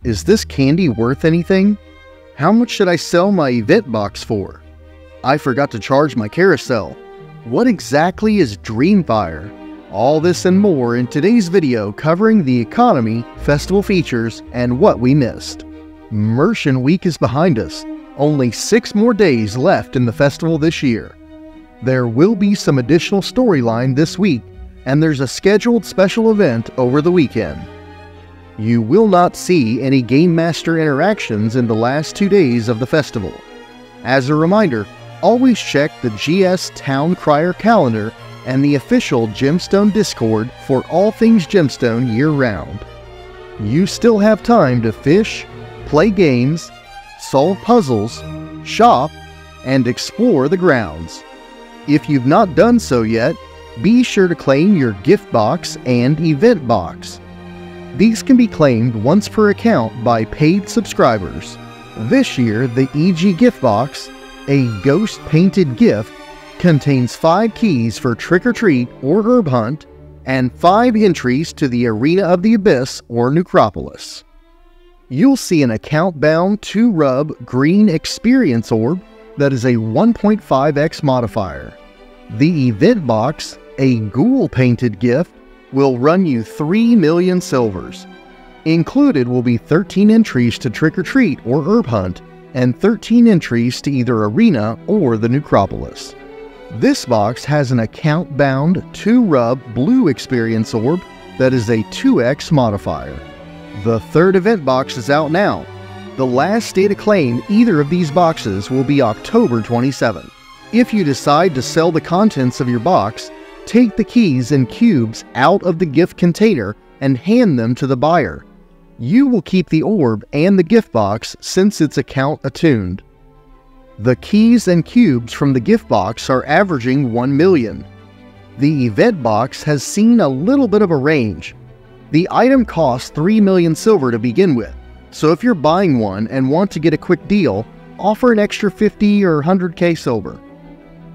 Is this candy worth anything? How much should I sell my event box for? I forgot to charge my carousel. What exactly is Dreamfire? All this and more in today's video covering the economy, festival features, and what we missed. Merchant Week is behind us. Only 6 more days left in the festival this year. There will be some additional storyline this week, and there's a scheduled special event over the weekend. You will not see any Game Master interactions in the last 2 days of the festival. As a reminder, always check the GS Town Crier calendar and the official Gemstone Discord for all things Gemstone year-round. You still have time to fish, play games, solve puzzles, shop, and explore the grounds. If you've not done so yet, be sure to claim your gift box and event box. These can be claimed once per account by paid subscribers. This year, the EG Gift Box, a ghost-painted gift, contains 5 keys for Trick or Treat or Herb Hunt, and 5 entries to the Arena of the Abyss or Necropolis. You'll see an account-bound 2-rub green experience orb that is a 1.5x modifier. The event box, a ghoul-painted gift, will run you 3 million silvers. Included will be 13 entries to Trick or Treat or Herb Hunt, and 13 entries to either Arena or the Necropolis. This box has an account-bound 2-rub blue experience orb that is a 2x modifier. The 3rd event box is out now. The last day to claim either of these boxes will be October 27th. If you decide to sell the contents of your box, take the keys and cubes out of the gift container and hand them to the buyer. You will keep the orb and the gift box since it's account attuned. The keys and cubes from the gift box are averaging 1 million. The event box has seen a little bit of a range. The item costs 3 million silver to begin with, so if you're buying one and want to get a quick deal, offer an extra 50 or 100k silver.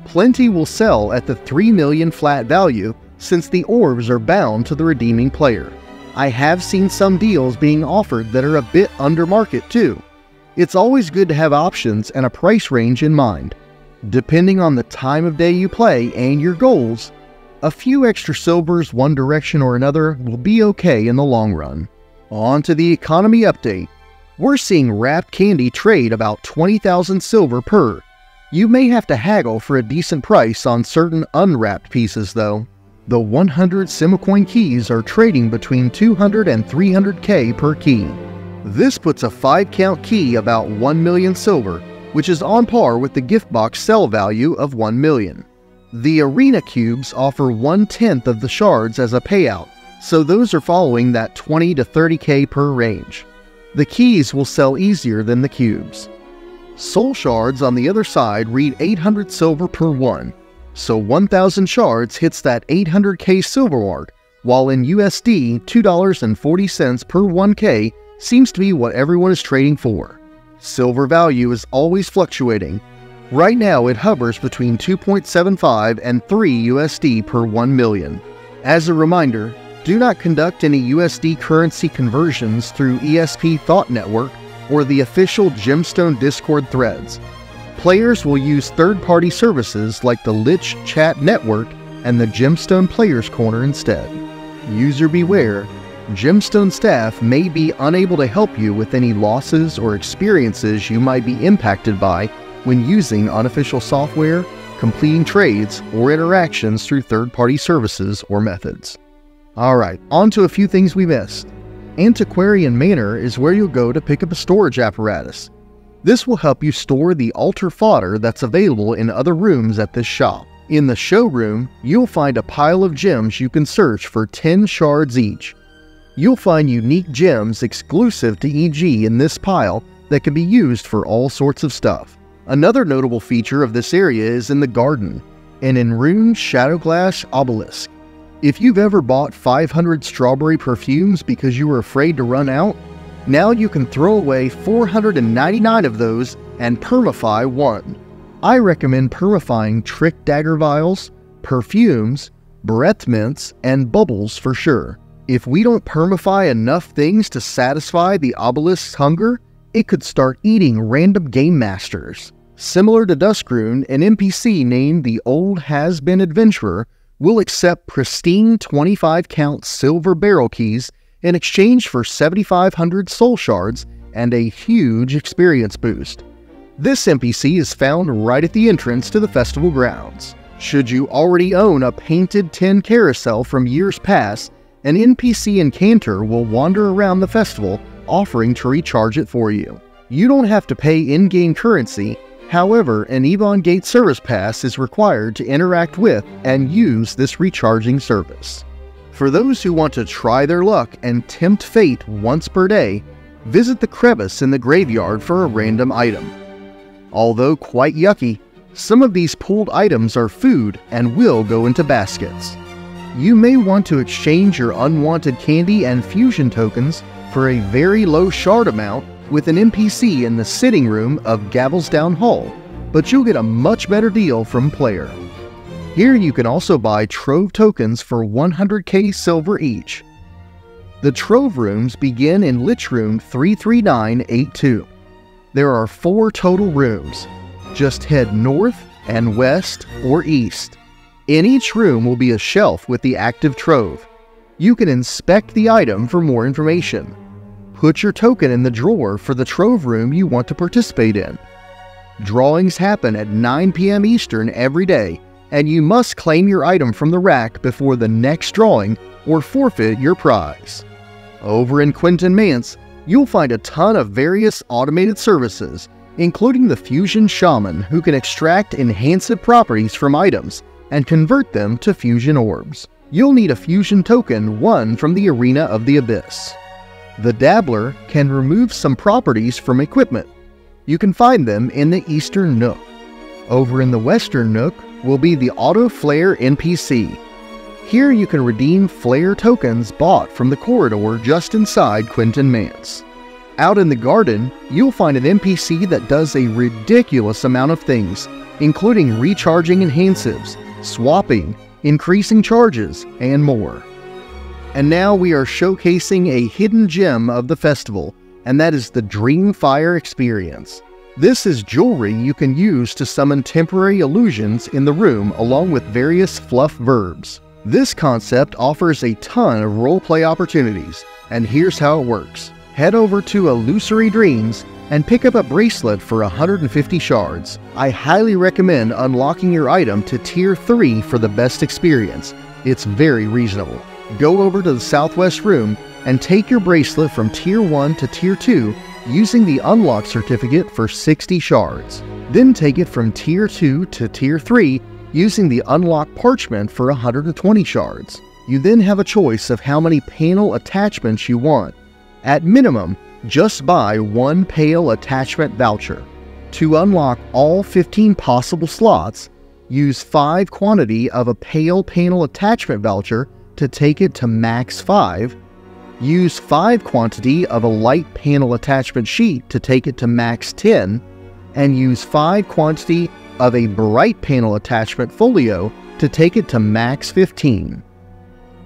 Plenty will sell at the 3 million flat value since the orbs are bound to the redeeming player. I have seen some deals being offered that are a bit under market too. It's always good to have options and a price range in mind. Depending on the time of day you play and your goals, a few extra silvers one direction or another will be okay in the long run. On to the economy update. We're seeing wrapped candy trade about 20,000 silver per. You may have to haggle for a decent price on certain unwrapped pieces though. The 100 SimuCoin keys are trading between 200 and 300k per key. This puts a 5-count key about 1 million silver, which is on par with the gift box sell value of 1 million. The arena cubes offer 1/10 of the shards as a payout, so those are following that 20 to 30k per range. The keys will sell easier than the cubes. Soul shards on the other side read 800 silver per one, so 1,000 shards hits that 800k silver mark, while in USD $2.40 per 1k seems to be what everyone is trading for. Silver value is always fluctuating. Right now it hovers between 2.75 and 3 USD per 1 million. As a reminder, do not conduct any USD currency conversions through ESP Thought Network or the official Gemstone Discord threads. Players will use third-party services like the Lich Chat Network and the Gemstone Players Corner instead. User beware, Gemstone staff may be unable to help you with any losses or experiences you might be impacted by when using unofficial software, completing trades, or interactions through third-party services or methods. Alright, on to a few things we missed. Antiquarian Manor is where you'll go to pick up a storage apparatus. This will help you store the altar fodder that's available in other rooms at this shop. In the showroom, you'll find a pile of gems you can search for 10 shards each. You'll find unique gems exclusive to EG in this pile that can be used for all sorts of stuff. Another notable feature of this area is in the garden, an enruned shadowglass obelisk. If you've ever bought 500 strawberry perfumes because you were afraid to run out, now you can throw away 499 of those and permify one. I recommend permifying trick dagger vials, perfumes, breath mints, and bubbles for sure. If we don't permify enough things to satisfy the obelisk's hunger, it could start eating random game masters. Similar to Duskrune, an NPC named the Old Has-Been Adventurer will accept pristine 25-count silver barrel keys in exchange for 7,500 soul shards and a huge experience boost. This NPC is found right at the entrance to the festival grounds. Should you already own a painted tin carousel from years past, an NPC Incanter will wander around the festival offering to recharge it for you. You don't have to pay in-game currency, however, an Ebon Gate service pass is required to interact with and use this recharging service. For those who want to try their luck and tempt fate once per day, visit the Crevice in the graveyard for a random item. Although quite yucky, some of these pulled items are food and will go into baskets. You may want to exchange your unwanted candy and fusion tokens for a very low shard amount with an NPC in the sitting room of Gavelsdown Hall, but you'll get a much better deal from player. Here you can also buy Trove tokens for 100k silver each. The Trove rooms begin in Lich Room 33982. There are 4 total rooms. Just head north and west or east. In each room will be a shelf with the active Trove. You can inspect the item for more information. Put your token in the drawer for the Trove room you want to participate in. Drawings happen at 9 p.m. Eastern every day, and you must claim your item from the rack before the next drawing or forfeit your prize. Over in Quinton Manse, you'll find a ton of various automated services, including the Fusion Shaman, who can extract enhanced properties from items and convert them to fusion orbs. You'll need a fusion token won from the Arena of the Abyss. The Dabbler can remove some properties from equipment. You can find them in the Eastern Nook. Over in the Western Nook will be the Auto Flare NPC. Here you can redeem Flare tokens bought from the corridor just inside Quinton Manse. Out in the garden, you'll find an NPC that does a ridiculous amount of things, including recharging enhancements, swapping, increasing charges, and more. And now we are showcasing a hidden gem of the festival, and that is the Dreamfire experience. This is jewelry you can use to summon temporary illusions in the room along with various fluff verbs. This concept offers a ton of roleplay opportunities, and here's how it works. Head over to Illusory Dreams and pick up a bracelet for 150 shards. I highly recommend unlocking your item to Tier 3 for the best experience. It's very reasonable. Go over to the Southwest Room and take your bracelet from Tier 1 to Tier 2 using the unlock certificate for 60 shards. Then take it from Tier 2 to Tier 3 using the unlock parchment for 120 shards. You then have a choice of how many panel attachments you want. At minimum, just buy 1 pale attachment voucher. To unlock all 15 possible slots, use 5 quantity of a pale panel attachment voucher to take it to max 5, use 5 quantity of a light panel attachment sheet to take it to max 10, and use 5 quantity of a bright panel attachment folio to take it to max 15.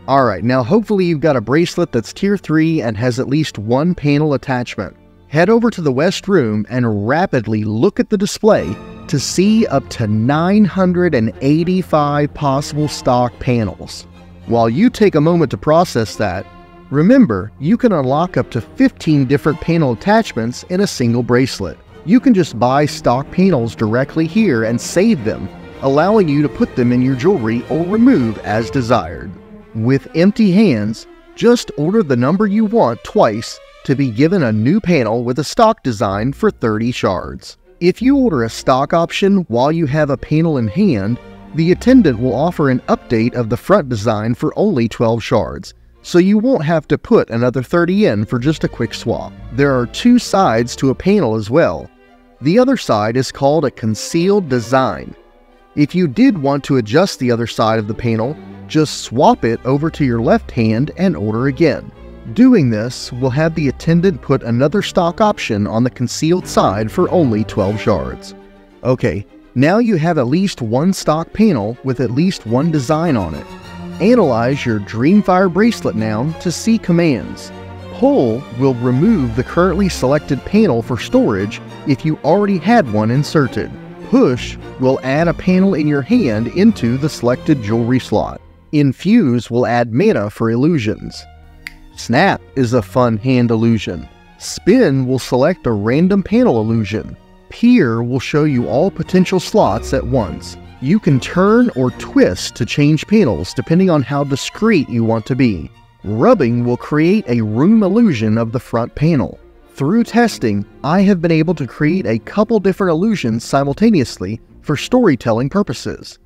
Alright, now hopefully you've got a bracelet that's Tier 3 and has at least 1 panel attachment. Head over to the West Room and rapidly look at the display to see up to 985 possible stock panels. While you take a moment to process that, remember you can unlock up to 15 different panel attachments in a single bracelet. You can just buy stock panels directly here and save them, allowing you to put them in your jewelry or remove as desired. With empty hands, just order the number you want twice to be given a new panel with a stock design for 30 shards. If you order a stock option while you have a panel in hand, the attendant will offer an update of the front design for only 12 shards, so you won't have to put another 30 in for just a quick swap. There are 2 sides to a panel as well. The other side is called a concealed design. If you did want to adjust the other side of the panel, just swap it over to your left hand and order again. Doing this will have the attendant put another stock option on the concealed side for only 12 shards. Okay, now you have at least 1 stock panel with at least 1 design on it. Analyze your Dreamfire bracelet now to see commands. Pull will remove the currently selected panel for storage if you already had one inserted. Push will add a panel in your hand into the selected jewelry slot. Infuse will add mana for illusions. Snap is a fun hand illusion. Spin will select a random panel illusion. Peer will show you all potential slots at once. You can turn or twist to change panels depending on how discreet you want to be. Rubbing will create a room illusion of the front panel. Through testing, I have been able to create a couple different illusions simultaneously for storytelling purposes.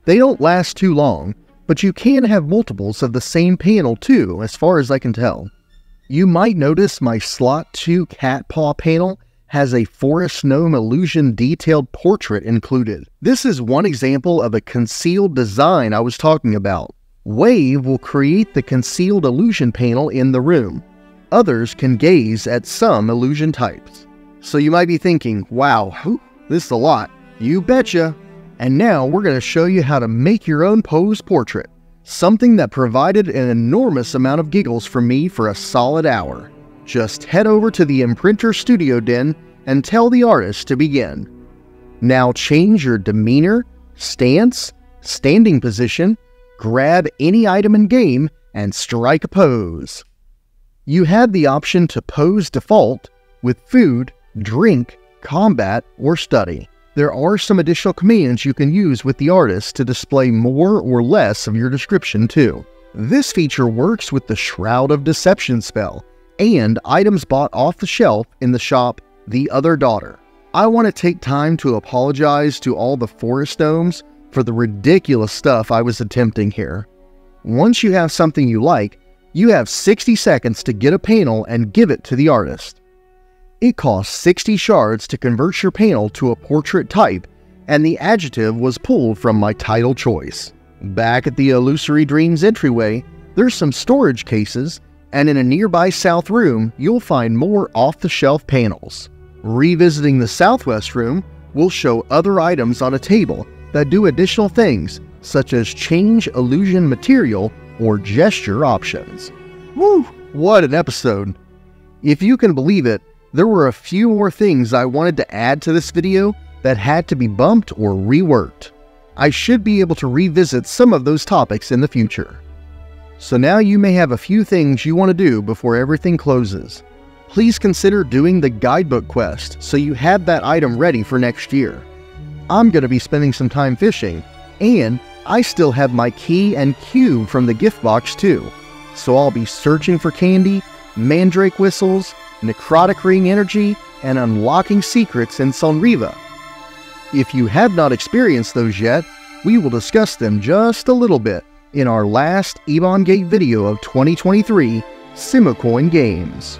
They don't last too long, but you can have multiples of the same panel too, as far as I can tell. You might notice my Slot 2 cat paw panel has a forest gnome illusion detailed portrait included. This is one example of a concealed design I was talking about. Wave will create the concealed illusion panel in the room. Others can gaze at some illusion types. So you might be thinking, wow, this is a lot. You betcha. And now we're going to show you how to make your own pose portrait. Something that provided an enormous amount of giggles from me for a solid hour. Just head over to the Imprinter Studio Den and tell the artist to begin. Now change your demeanor, stance, standing position, grab any item in game, and strike a pose. You have the option to pose default with food, drink, combat, or study. There are some additional commands you can use with the artist to display more or less of your description too. This feature works with the Shroud of Deception spell and items bought off the shelf in the shop The Other Daughter. I want to take time to apologize to all the forest gnomes for the ridiculous stuff I was attempting here. Once you have something you like, you have 60 seconds to get a panel and give it to the artist. It costs 60 shards to convert your panel to a portrait type, and the adjective was pulled from my title choice. Back at the Illusory Dreams entryway, there's some storage cases, and in a nearby south room, you'll find more off-the-shelf panels. Revisiting the southwest room, we'll show other items on a table that do additional things, such as change illusion material or gesture options. Woo! What an episode! If you can believe it, there were a few more things I wanted to add to this video that had to be bumped or reworked. I should be able to revisit some of those topics in the future. So now you may have a few things you want to do before everything closes. Please consider doing the guidebook quest so you have that item ready for next year. I'm going to be spending some time fishing, and I still have my key and cube from the gift box too, so I'll be searching for candy, mandrake whistles, necrotic ring energy, and unlocking secrets in Sonriva. If you have not experienced those yet, we will discuss them just a little bit in our last Ebon Gate video of 2023, SimuCoin Games.